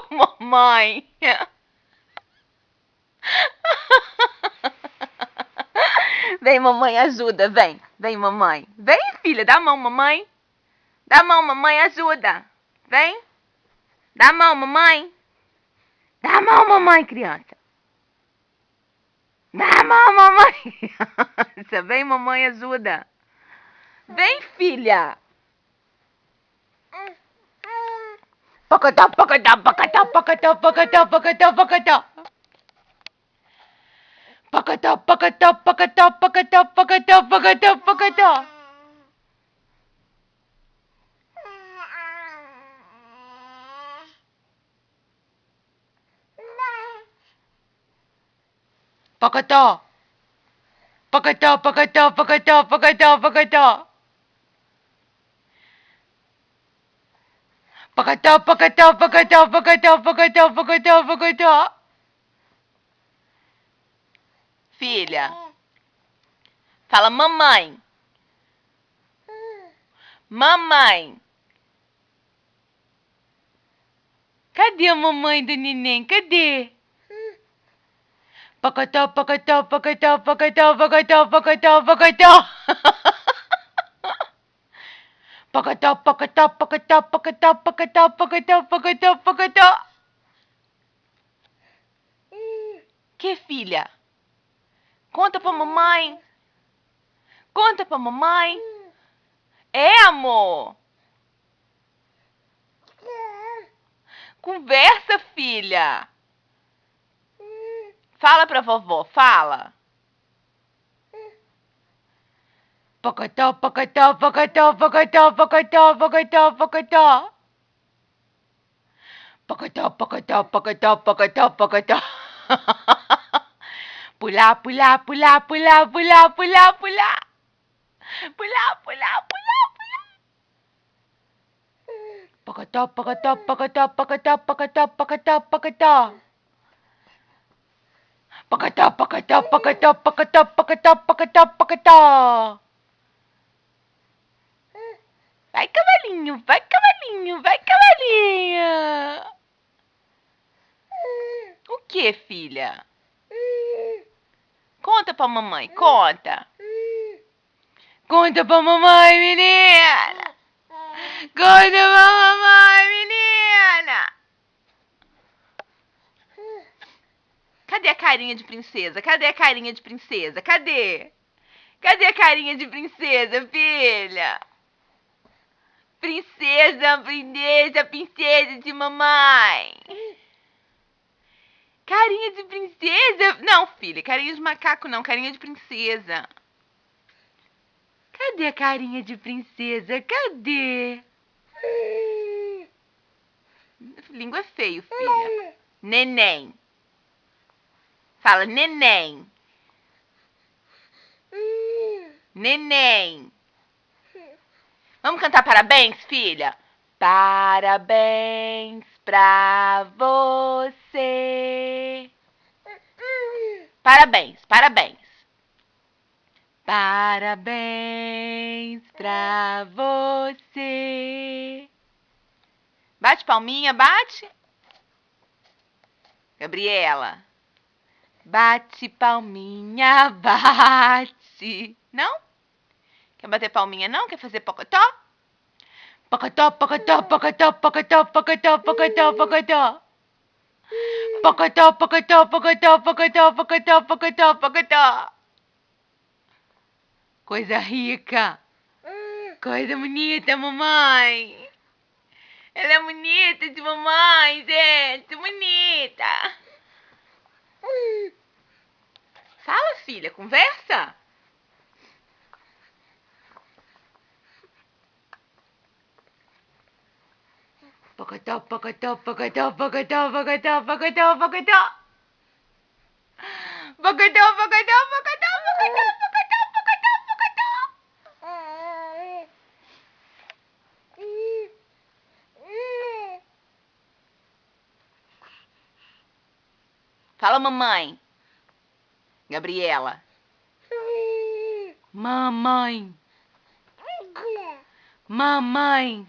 Mamãe. Vem, mamãe, ajuda, vem. Vem, mamãe. Vem, filha, dá a mão, mamãe. Dá a mão, mamãe, ajuda. Vem. Dá a mão, mamãe. Dá a mão, mamãe, criança. Dá a mão, mamãe. Vem, mamãe, ajuda. Vem, filha. Pocotó, pocotó, pocotó, pocotó, pocotó, pocotó, pocotó. Pocotó, pocotó, pocotó, pocotó, pocotó, pocotó, pocotó. Pocotó. Pocotó, pocotó, pocotó, pocotó, pocotó. Pocotó, pocotó, pocotó, pocotó, pocotó, pocotó, pocotó. Filha, fala mamãe. Mamãe. Cadê a mamãe do neném? Cadê? Pocotó, pocotó, pocotó, pocotó, pocotó, pocotó, pocotó. Pocotó, pocotó, pocotó, pocotó, pocotó, pocotó, pocotó, pocotó. Que, filha? Conta pra mamãe. Conta pra mamãe. É, amor? Conversa, filha. Fala pra vovó, fala. Pocotó, pocotó, pocotó, pocotó, pocotó, pocotó, pocotó. Pocotó, pocotó, pocotó, pocotó, pocotó. Pular, pular, pular, pular, pular, pular, pular. Pular, pular, pular, pular. Pocotó, pocotó, pocotó, pocotó, pocotó, pocotó, pocotó. Pocotó, pocotó, pocotó, pocotó, pocotó, pocotó, pocotó. Vai, cavalinho, vai, cavalinho, vai, cavalinho. O que, filha? Conta pra mamãe, conta. Conta pra mamãe, menina. Conta pra mamãe, menina. Cadê a carinha de princesa? Cadê a carinha de princesa? Cadê? Cadê a carinha de princesa, filha? Princesa, princesa, princesa de mamãe. Carinha de princesa? Não, filha, carinha de macaco não, carinha de princesa. Cadê a carinha de princesa? Cadê? Língua é feio, filha. Neném. Fala, neném. Neném. Vamos cantar parabéns, filha? Parabéns pra você. Parabéns, parabéns. Parabéns pra você. Bate palminha, bate. Gabriela. Bate palminha, bate. Não? Quer bater palminha não? Quer fazer pocotó? Pocotó, pocotó, pocotó, pocotó, pocotó, pocotó, pocotó. Pocotó, pocotó, pocotó, pocotó, pocotó, pocotó, pocotó. Coisa rica. Coisa bonita, mamãe. Ela é bonita de mamãe, gente. Bonita. Fala, filha. Conversa. Pocotó, pocotó, pocotó, pocotó, pocotó, pocotó, pocotó. Pocotó, pocotó, pocotó, pocotó, pocotó, pocotó, pocotó. Fala, mamãe. Gabriela. Mamãe. Mamãe.